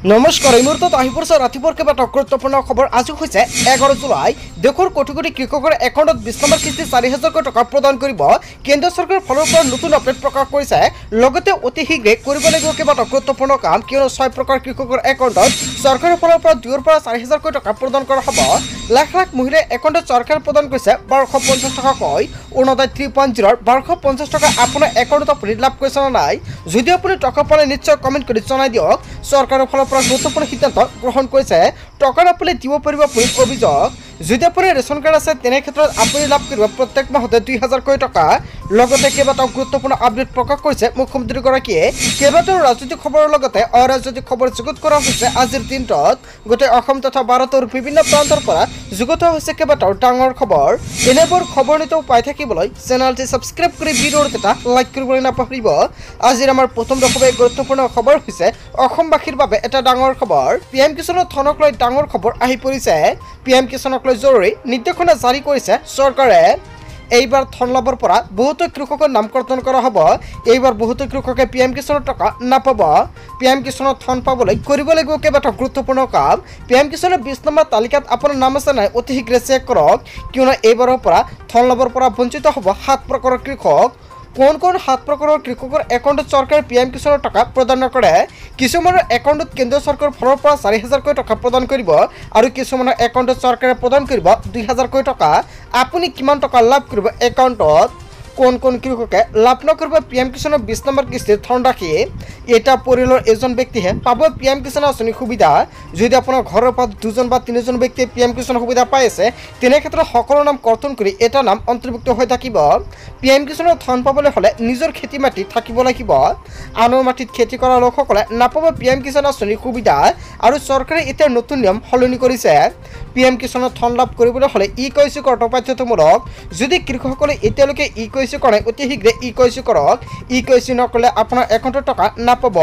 নমস্কাৰ এই মুহূৰ্তত আহি পৰিছে ৰাতিপুৱাৰ কেইবাটাও গুৰুত্বপূৰ্ণ খবৰ। আজি হৈছে 11 জুলাই। দেশৰ কোটি কোটি কৃষকৰ একাউণ্টত 20 নম্বৰ কিস্তি 4,000 টকা প্ৰদান কৰিব কেন্দ্ৰীয় চৰকাৰৰ ফালৰ পৰা নতুন আপডেট প্ৰকাশ কৰিছে। লগতে অতি শীঘ্ৰে কৰিব লাগিব কেইবাটাও গুৰুত্বপূৰ্ণ কাম, কিয়নো 6 প্ৰকাৰ কৃষকৰ একাউণ্টত চৰকাৰৰ ফালৰ পৰা 2ৰ পৰা 4,000 টকা প্ৰদান কৰা হ'ব। লাখ লাখ মহিলাই একাউণ্টত চৰকাৰে প্ৰদান কৰিছে 1250 টকাকৈ। অৰুণোদয় 3.0 1250 টকা আপোনাৰ একাউণ্টত আপুনি লাভ কৰিছে নে নাই? যদি আপুনি টকা পালে নিশ্চয় কমেণ্ট কৰি জনাই দিয়ক। চৰকাৰৰ ফালৰ পৰা গুৰুত্বপূৰ্ণ সিদ্ধান্ত গ্ৰহণ কৰিছে। টকা নাপালে দিব পাৰিব পুলিচ অভিযোগ। যদি আপোনাৰ ৰেচন কাৰ্ড আছে তেনে ক্ষেত্ৰত আপুনি লাভ কৰিব প্ৰত্যেক মাহতে 2,000 টকা। লগতে কেইবাটাও গুৰুত্বপূৰ্ণ আপডেট প্ৰকাশ কৰিছে মুখ্যমন্ত্ৰীগৰাকীয়ে। কেইবাটাও ৰাজনৈতিক খবৰৰ লগতে অৰাজনৈতিক খবৰ যুগুত কৰা হৈছে আজিৰ দিনটোত। গোটেই অসম তথা ভাৰতৰ বিভিন্ন প্ৰান্তৰ পৰা যুগুত হৈছে কেইবাটাও ডাঙৰ খবৰ। এনেবোৰ খবৰ নিতৌ পাই থাকিবলৈ চেনেলটি ছাবস্ক্ৰাইব কৰি ভিডিঅ'ত এটা লাইক কৰিবলৈ নাপাহৰিব। আজিৰ আমাৰ প্ৰথম দশমীয়া গুৰুত্বপূৰ্ণ খবৰ হৈছে অসমবাসীৰ বাবে এটা ডাঙৰ খবৰ। PM কিষাণৰ ধনক লৈ ডাঙৰ খবৰ আহি পৰিছে। PM কিষাণক লৈ জৰুৰী নিৰ্দেশনা জাৰি কৰিছে চৰকাৰে। এইবাৰ ধন লাভৰ পৰা বহুতো কৃষকৰ নাম কৰ্তন কৰা হ'ব। এইবাৰ বহুতো কৃষকে PM কিষাণৰ টকা নাপাব। PM কিষাণৰ ধন পাবলৈ কৰিব লাগিব কেইবাটাও গুৰুত্বপূৰ্ণ কাম। PM কিষাণৰ 20 নম্বৰ তালিকাত আপোনাৰ নাম আছে নাই অতি শীঘ্ৰে চেক কৰক, কিয়নো এইবাৰৰ পৰা ধন লাভৰ পৰা বঞ্চিত হ'ব 7 প্ৰকাৰৰ কৃষক। কোন 7 প্ৰকাৰৰ কৃষকৰ একাউণ্টত চৰকাৰে PM কিষাণৰ টকা প্ৰদান নকৰে? কিছুমানৰ একাউণ্টত কেন্দ্ৰীয় চৰকাৰৰ ফালৰ পৰা 4,000 টকা প্ৰদান কৰিব আৰু কিছুমানৰ একাউণ্টত চৰকাৰে প্ৰদান কৰিব 2,000 টকা। আপুনি কিমান টকা লাভ কৰিব একাউণ্টত? কোন কৃষকে লাভ নকৰিব PM কিষাণৰ 20 নম্বৰ কিস্তিৰ ধনৰাশি? এটা পৰিয়ালৰ এজন ব্যক্তিহে পাব PM কিষাণ আঁচনিৰ সুবিধা। যদি আপোনাৰ ঘৰৰ পৰা 2জন বা 3জন ব্যক্তিয়ে PM কিষাণৰ সুবিধা পাই আছে তেনে ক্ষেত্ৰত সকলো নাম কৰ্তন কৰি এটা নাম অন্তৰ্ভুক্ত হৈ থাকিব। PM কিষাণৰ ধন পাবলৈ হ'লে নিজৰ খেতি মাটি থাকিব লাগিব। আনৰ মাটিত খেতি কৰা লোকসকলে নাপাব PM কিষাণ আঁচনিৰ সুবিধা। আৰু চৰকাৰে এতিয়া নতুন নিয়ম সলনি কৰিছে। PM কিষাণৰ ধন লাভ কৰিবলৈ হ'লে EKYC কৰাটো বাধ্যতামূলক। যদি কৃষকসকলে এতিয়ালৈকে EKYC কৰা নাই অতি শীঘ্ৰে EKYC কৰক। EKYC নকৰিলে আপোনাৰ একাউণ্টত টকা নাপাব।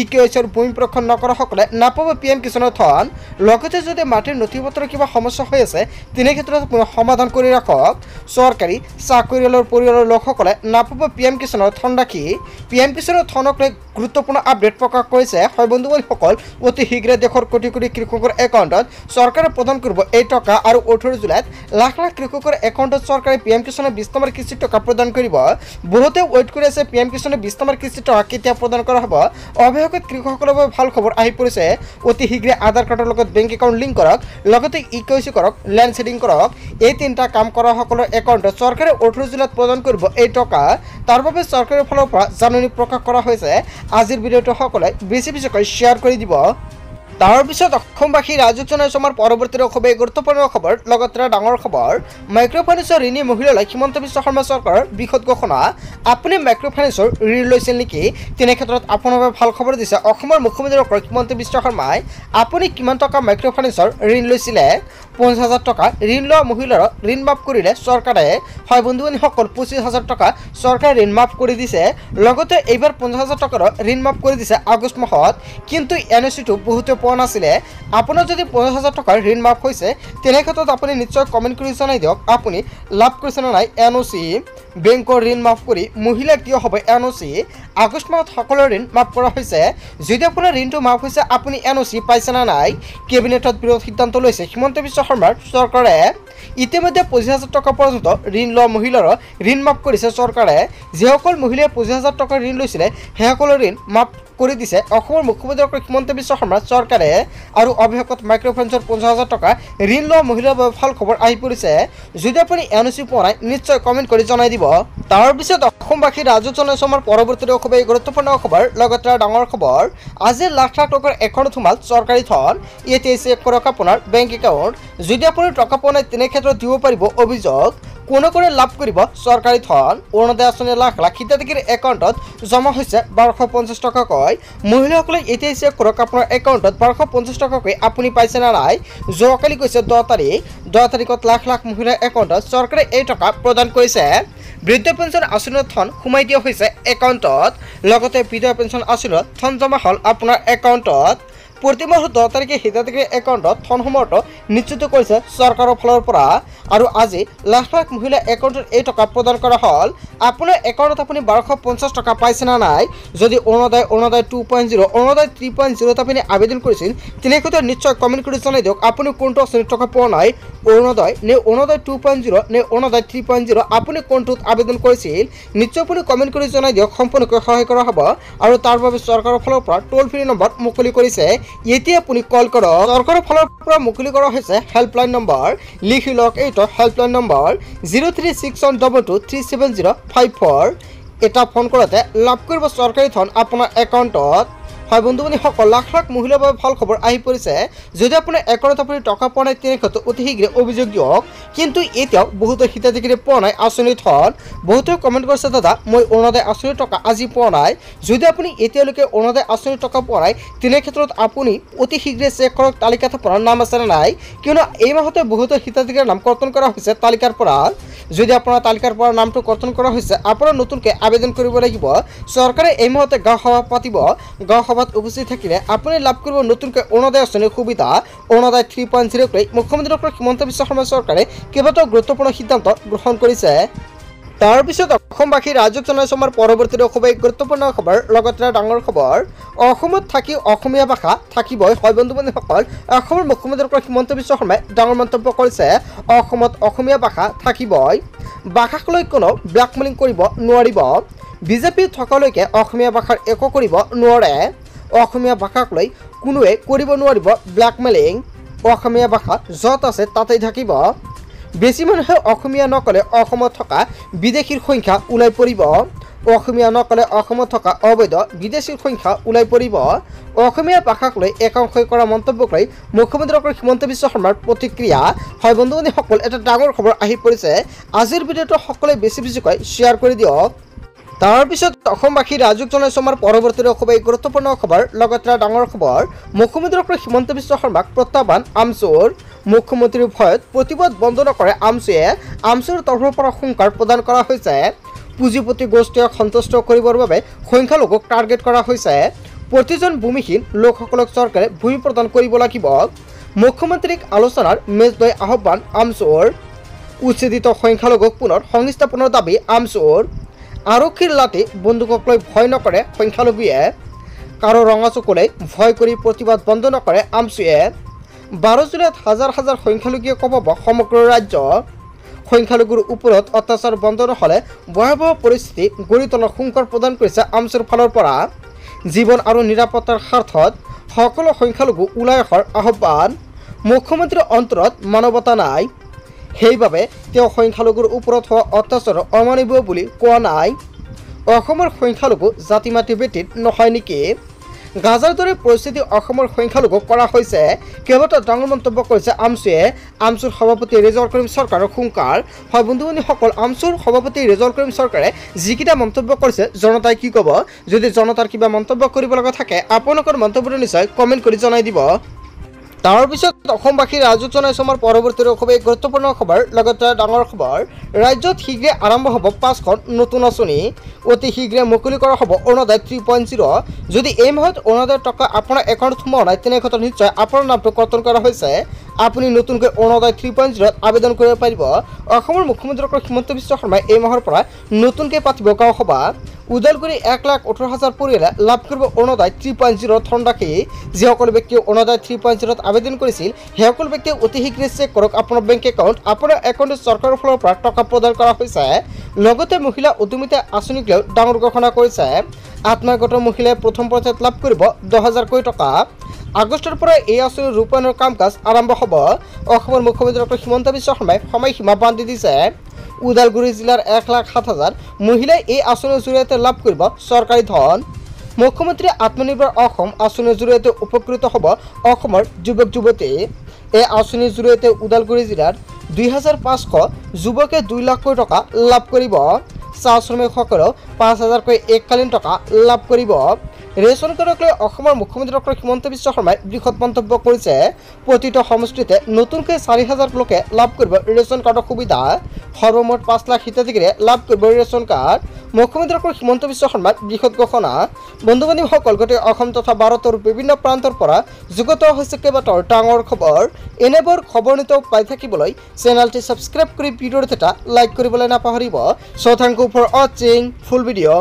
EKYCৰ ভূমি পৰীক্ষণ নকৰাসকলে নাপাব PM কিষাণৰ ধন। লগতে যদি মাটিৰ নথি পত্ৰৰ কিবা সমস্যা হৈ আছে তেনে ক্ষেত্ৰত আপুনি সমাধান কৰি ৰাখক। চৰকাৰী চাকৰিয়ালৰ পৰিয়ালৰ লোকসকলে নাপাব PM কিষাণৰ ধনৰাশি। PM কিষাণৰ ধনক লৈ গুৰুত্বপূৰ্ণ আপডেট প্ৰকাশ কৰিছে। হয় বন্ধুসকল, অতি শীঘ্ৰে দেশৰ কোটি কোটি কৃষকৰ একাউণ্টত চৰকাৰে প্ৰদান কৰিব এই টকা। আৰু 18 জুলাইত লাখ লাখ কৃষকৰ একাউণ্টত চৰকাৰে PM কিষাণৰ 20 নম্বৰ কিস্তিৰ টকা প্ৰদান কৰিব। বহুতে ৱেইট কৰি আছে PM কিষাণৰ 20 নম্বৰ কিস্তিৰ টকা কেতিয়া প্ৰদান কৰা হ'ব। অৱশেষত কৃষকসকলৰ বাবে ভাল খবৰ আহি পৰিছে। অতি শীঘ্ৰে আধাৰ কাৰ্ডৰ লগত বেংক একাউণ্ট লিংক কৰক, লগতে EKYC কৰক, লেণ্ড ছেডিং কৰক। এই 3টা কাম কৰা সকলৰ একাউণ্টত চৰকাৰে 18 জুলাইত প্ৰদান কৰিব এই টকা। তাৰ বাবে চৰকাৰৰ ফালৰ পৰা জাননী প্ৰকাশ কৰা হৈছে। আজিৰ ভিডিঅ'টো সকলোৱে বেছিকৈ শ্বেয়াৰ কৰি দিব। তাৰ পিছত অসমবাসী ৰাজুক জনাইছো আমাৰ পৰৱৰ্তী খুবেই গুৰুত্বপূৰ্ণ খবৰ। লগতে ডাঙৰ খবৰ, মাইক্ৰ' ফাইনেন্সৰ ঋণী মহিলালৈ হিমন্ত বিশ্ব শৰ্মা চৰকাৰৰ বৃহৎ ঘোষণা। আপুনি মাইক্ৰ' ফাইনেন্সৰ ঋণ লৈছিল নেকি? তেনে ক্ষেত্ৰত আপোনাৰ বাবে ভাল খবৰ দিছে অসমৰ মুখ্যমন্ত্ৰী হিমন্ত বিশ্ব শৰ্মাই। আপুনি কিমান টকা মাইক্ৰ' ফাইনেন্সৰ ঋণ লৈছিলে? 50,000 টকা ঋণ লোৱা মহিলাৰ ঋণ মাফ কৰিলে চৰকাৰে। হয় বন্ধুসকল, 25,000 টকা চৰকাৰে ঋণ মাফ কৰি দিছে। লগতে এইবাৰ 50,000 টকাৰ ঋণ মাফ কৰি দিছে আগষ্ট মাহত। কিন্তু NOC-টো বহুতে পোৱা নাছিলে। আপোনাৰ যদি 50,000 টকাৰ ঋণ মাফ হৈছে তেনে ক্ষেত্ৰত আপুনি নিশ্চয় কমেণ্ট কৰি জনাই দিয়ক আপুনি লাভ কৰিছে নে নাই NOC। বেংকৰ ঋণ মাফ কৰি মহিলাক কিয় হ'ব NOC? আগষ্ট মাহত সকলো ঋণ মাফ কৰা হৈছে। যদি আপোনাৰ ঋণটো মাফ হৈছে আপুনি NOC পাইছে নে নাই? কেবিনেটত বৃহৎ সিদ্ধান্ত লৈছে হিমন্ত বিশ্ব শৰ্মাৰ চৰকাৰে। ইতিমধ্যে 25,000 টকা পৰ্যন্ত ঋণ লোৱা মহিলাৰ ঋণ মাফ কৰিছে চৰকাৰে। যিসকল মহিলাই 25,000 টকাৰ ঋণ লৈছিলে সেইসকলৰ ঋণ মাফ কৰি দিছে অসমৰ মুখ্যমন্ত্ৰী হিমন্ত বিশ্ব শৰ্মাৰ চৰকাৰে। আৰু অৱশেষত মাইক্ৰ' ফাইনেন্সৰ 50,000 টকা ঋণ লোৱা মহিলাৰ বাবে ভাল খবৰ আহি পৰিছে। যদি আপুনি NOC পোৱা নাই নিশ্চয় কমেণ্ট কৰি জনাই দিব। তাৰপিছত অসমবাসী ৰাজুক জনাইছো আমাৰ পৰৱৰ্তী খুবেই গুৰুত্বপূৰ্ণ খবৰ। লগতে ডাঙৰ খবৰ, আজি লাখ লাখ টকাৰ একাউণ্টত সোমাল চৰকাৰী ধন। এতিয়া চেক কৰক আপোনাৰ বেংক একাউণ্ট। যদি আপুনি টকা পোৱা নাই তেনে ক্ষেত্ৰত দিব পাৰিব অভিযোগ। কোনে লাভ কৰিব চৰকাৰী ধন? অৰুণোদয় আঁচনি লাখ লাখ হিতাধিকাৰীৰ একাউণ্টত জমা হৈছে 1250 টকাকৈ। মহিলাসকলে এতিয়া চেক কৰক আপোনাৰ একাউণ্টত 1250 টকাকৈ আপুনি পাইছে নে নাই? যোৱাকালি কৈছে 10 তাৰিখ। 10 তাৰিখত লাখ লাখ মহিলাৰ একাউণ্টত চৰকাৰে এই টকা প্ৰদান কৰিছে। বৃদ্ধ পেঞ্চন আঁচনিৰ ধন সোমাই দিয়া হৈছে একাউণ্টত। লগতে বিধৱা পেঞ্চন আঁচনিৰ ধন জমা হ'ল আপোনাৰ একাউণ্টত। প্ৰতি মাহৰ 10 তাৰিখে হিতাধিকাৰী একাউণ্টত ধনসমূহ নিশ্চিত কৰিছে চৰকাৰৰ ফালৰ পৰা আৰু আজি লাখ লাখ মহিলা একাউণ্টত এই টকা প্ৰদান কৰা হ'ল। আপোনাৰ একাউণ্টত আপুনি 1250 টকা পাইছে না নাই? যদি অৰুণোদয় 2.0 অৰুণোদয় 3.0 আপুনি আবেদন কৰিছিল তেনেক্ষেত্ৰত নিশ্চয় কমেণ্ট কৰি জনাই দিয়ক আপুনি কোনটো আঁচনিৰ টকা পোৱা নাই, অৰুণোদয় নে অৰুণোদয় 2.0 নে অৰুণোদয় 3.0 আপুনি কোনটোত আবেদন কৰিছিল নিশ্চয় আপুনি কমেণ্ট কৰি জনাই দিয়ক। সম্পূৰ্ণকৈ সহায় কৰা হ'ব আৰু তাৰ বাবে চৰকাৰৰ ফালৰ পৰা টোল ফ্ৰী নম্বৰ মুকলি কৰিছে। এতিয়া আপুনি কল কৰক। চৰকাৰৰ ফালৰ পৰা মুকলি কৰা হৈছে হেল্পলাইন নম্বৰ, লিখি লওক এইটো হেল্পলাইন নম্বৰ 0361223705 এটা ফোন কৰোঁতে লাভ কৰিব চৰকাৰী ধন আপোনাৰ একাউণ্টত। হয় বন্ধু-বান্ধৱীসকল, লাখ লাখ মহিলাৰ বাবে ভাল খবৰ আহি পৰিছে। যদি আপোনাৰ একাউণ্টত আপুনি টকা পোৱা নাই তেনেক্ষেত্ৰত অতি শীঘ্ৰে অভিযোগ দিয়ক। কিন্তু এতিয়াও বহুতো হিতাধিকাৰী পোৱা নাই আঁচনিৰ ধন। বহুতে কমেণ্ট কৰিছে দাদা মই অৰুণোদয় আঁচনিৰ টকা আজি পোৱা নাই। যদি আপুনি এতিয়ালৈকে অৰুণোদয় আঁচনিৰ টকা পোৱা নাই তেনেক্ষেত্ৰত আপুনি অতি শীঘ্ৰে চেক কৰক তালিকাত আপোনাৰ নাম আছে নে নাই, কিয়নো এই মাহতে বহুতো হিতাধিকাৰীৰ নাম কৰ্তন কৰা হৈছে তালিকাৰ পৰা। যদি আপোনাৰ তালিকাৰ পৰা নামটো কৰ্তন কৰা হৈছে আপোনাৰ নতুনকৈ আবেদন কৰিব লাগিব। চৰকাৰে এই মাহতে গাঁও সভা পাতিব। গাঁও সভাত উপস্থিত থাকিলে আপুনি লাভ কৰিব নতুনকৈ অৰুণোদয় আঁচনিৰ সুবিধা। অৰুণোদয় 3.0 লৈ মুখ্যমন্ত্ৰী ডক্টৰ হিমন্ত বিশ্ব শৰ্মা চৰকাৰে কেইবাটাও গুৰুত্বপূৰ্ণ সিদ্ধান্ত গ্ৰহণ কৰিছে। তাৰপিছত অসমবাসী ৰাইজক জনাইছোঁ আমাৰ পৰৱৰ্তী খুবেই গুৰুত্বপূৰ্ণ খবৰ, লগতে ডাঙৰ খবৰ। অসমত থাকি অসমীয়া ভাষা থাকিবই। হয় বন্ধু-বান্ধৱীসকল, অসমৰ মুখ্যমন্ত্ৰী ডক্টৰ হিমন্ত বিশ্ব শৰ্মাই ডাঙৰ মন্তব্য কৰিছে। অসমত অসমীয়া ভাষা থাকিবই, ভাষাক লৈ কোনো ব্লেকমেইলিং কৰিব নোৱাৰিব। বিজেপি থকালৈকে অসমীয়া ভাষাৰ একো কৰিব নোৱাৰে। অসমীয়া ভাষাক লৈ কোনোৱে কৰিব নোৱাৰিব ব্লেকমেইলিং। অসমীয়া ভাষা য'ত আছে তাতেই থাকিব। বেছি মানুহে অসমীয়া নক'লে অসমত থকা বিদেশীৰ সংখ্যা ওলাই পৰিব। অসমীয়া নক'লে অসমত থকা অবৈধ বিদেশীৰ সংখ্যা ওলাই পৰিব। অসমীয়া ভাষাক লৈ একাংশই কৰা মন্তব্যক লৈ মুখ্যমন্ত্ৰী ডক্টৰ হিমন্ত বিশ্ব শৰ্মাৰ প্ৰতিক্ৰিয়া। হয় বন্ধু-বান্ধৱীসকল, এটা ডাঙৰ খবৰ আহি পৰিছে। আজিৰ ভিডিঅ'টো সকলোৱে বেছিকৈ শ্বেয়াৰ কৰি দিয়ক। তাৰপিছত অসমবাসী ৰাইজক জনাইছোঁ আমাৰ পৰৱৰ্তী খুবেই গুৰুত্বপূৰ্ণ খবৰ, লগতে ডাঙৰ খবৰ। মুখ্যমন্ত্ৰী ডক্টৰ হিমন্ত বিশ্ব শৰ্মাক প্ৰত্যাহ্বান আমচুৰ। মুখ্যমন্ত্ৰীৰ ভয়ত প্ৰতিবাদ বন্ধ নকৰে আমচুৱে। আমচুৰ তৰফৰ পৰা হুংকাৰ প্ৰদান কৰা হৈছে। পুঁজিপতি গোষ্ঠীক সন্তুষ্ট কৰিবৰ বাবে সংখ্যালঘুক টাৰ্গেট কৰা হৈছে। প্ৰতিজন ভূমিহীন লোকসকলক চৰকাৰে ভূমি প্ৰদান কৰিব লাগিব। মুখ্যমন্ত্ৰীক আলোচনাৰ মেজ লৈ আহ্বান আমচুৰ। উচ্ছেদিত সংখ্যালঘুক পুনৰ সংস্থাপনৰ দাবী আমচুৰ। আৰক্ষীৰ লাঠি বন্দুকক লৈ ভয় নকৰে সংখ্যালঘুৱে। কাৰো ৰঙা চকুলৈ ভয় কৰি প্ৰতিবাদ বন্ধ নকৰে আমচুৱে। 12 জুলাইত হাজাৰ হাজাৰ সংখ্যালঘুৱে কঁপাব সমগ্ৰ ৰাজ্য। সংখ্যালঘুৰ ওপৰত অত্যাচাৰ বন্ধ নহ'লে ভয়াৱহ পৰিস্থিতি গঢ়ি তোলাৰ হুংকাৰ প্ৰদান কৰিছে আমচুৰ ফালৰ পৰা। জীৱন আৰু নিৰাপত্তাৰ স্বাৰ্থত সকলো সংখ্যালঘু ওলাই অহাৰ আহ্বান। মুখ্যমন্ত্ৰীৰ অন্তৰত মানৱতা নাই, সেইবাবে তেওঁ সংখ্যালঘুৰ ওপৰত হোৱা অত্যাচাৰ অমানৱীয় বুলি কোৱা নাই। অসমৰ সংখ্যালঘু জাতি মাতি বেটিত নহয় নেকি? গাজাৰ দৰে পৰিস্থিতি অসমৰ সংখ্যালঘুক কৰা হৈছে। কেইবাটাও ডাঙৰ মন্তব্য কৰিছে আমচুৱে। আমচুৰ সভাপতি ৰেজাউল কৰিম চৰকাৰৰ হুংকাৰ। হয় বন্ধু-বান্ধৱীসকল, আমচুৰ সভাপতি ৰেজাউল কৰিম চৰকাৰে যিকেইটা মন্তব্য কৰিছে জনতাই কি ক'ব? যদি জনতাৰ কিবা মন্তব্য কৰিব লগা থাকে আপোনালোকৰ মন্তব্যটো নিশ্চয় কমেণ্ট কৰি জনাই দিব। তাৰপিছত অসমবাসী ৰাইজক জনাইছোঁ আমাৰ পৰৱৰ্তী খুবেই গুৰুত্বপূৰ্ণ খবৰ, লগতে ডাঙৰ খবৰ। ৰাজ্যত শীঘ্ৰে আৰম্ভ হ'ব 5খন নতুন আঁচনি। অতি শীঘ্ৰে মুকলি কৰা হ'ব অৰুণোদয় 3.0। যদি এই মাহত অৰুণোদয়ৰ টকা আপোনাৰ একাউণ্টত সোমোৱা নাই তেনেক্ষেত্ৰত নিশ্চয় আপোনাৰ নামটো কৰ্তন কৰা হৈছে। আপুনি নতুনকৈ অৰুণোদয় 3.0 আবেদন কৰিব পাৰিব। অসমৰ মুখ্যমন্ত্ৰী ডক্টৰ হিমন্ত বিশ্ব শৰ্মাই এই মাহৰ পৰা নতুনকৈ পাতিব গাঁও সভা। ওদালগুৰি 1,18,000 পৰিয়ালে লাভ কৰিব অৰুণোদয় 3.0 ধনৰাশি। যিসকল ব্যক্তিয়ে অৰুণোদয় 3.0 আবেদন কৰিছিল সেইসকল ব্যক্তিয়ে অতি শীঘ্ৰে চেক কৰক আপোনাৰ বেংক একাউণ্ট। আপোনাৰ একাউণ্টত চৰকাৰৰ ফালৰ পৰা টকা প্ৰদান কৰা হৈছে। লগতে মহিলা উদ্যমিতা আঁচনিক লৈ ডাঙৰ ঘোষণা কৰিছে। আত্মসহায়ক মহিলাই প্ৰথম পৰ্যায়ত লাভ কৰিব 10,000কৈ টকা। আগষ্টৰ পৰা এই আঁচনিৰ ৰূপায়ণৰ কাম কাজ আৰম্ভ হ'ব। অসমৰ মুখ্যমন্ত্ৰী ডক্টৰ হিমন্ত বিশ্ব শৰ্মাই সময়সীমা বান্ধি দিছে। ওদালগুৰি জিলাৰ 1,07,000 মহিলাই এই আঁচনিৰ জৰিয়তে লাভ কৰিব চৰকাৰী ধন। মুখ্যমন্ত্ৰী আত্মনিৰ্ভৰ অসম আঁচনিৰ জৰিয়তে উপকৃত হ'ব অসমৰ যুৱক যুৱতী। এই আঁচনিৰ জৰিয়তে ওদালগুৰি জিলাৰ 2,500 যুৱকে 2 লাখকৈ টকা লাভ কৰিব। চাহ শ্ৰমিকসকলেও 5,000কৈ এককালীন টকা লাভ কৰিব। ৰেচন কাৰ্ডক লৈ অসমৰ মুখ্যমন্ত্ৰী ডক্টৰ হিমন্ত বিশ্ব শৰ্মাই বৃহৎ মন্তব্য কৰিছে। প্ৰতিটো সমষ্টিতে নতুনকৈ 4,000 লোকে লাভ কৰিব ৰেচন কাৰ্ডৰ সুবিধা। সৰ্বমুঠ 5 লাখ হিতাধিকাৰীয়ে লাভ কৰিব ৰেচন কাৰ্ড। মুখ্যমন্ত্ৰী ডক্টৰ হিমন্ত বিশ্ব শৰ্মাৰ বৃহৎ ঘোষণা। বন্ধু বান্ধৱীসকল, গোটেই অসম তথা ভাৰতৰ বিভিন্ন প্ৰান্তৰ পৰা যুগত হৈছে কেইবাটাও ডাঙৰ খবৰ। এনেবোৰ খবৰ নিতৌ পাই থাকিবলৈ চেনেলটি ছাবস্ক্ৰাইব কৰি ভিডিঅ'ত এটা লাইক কৰিবলৈ নাপাহৰিব। So thank you for watching full video.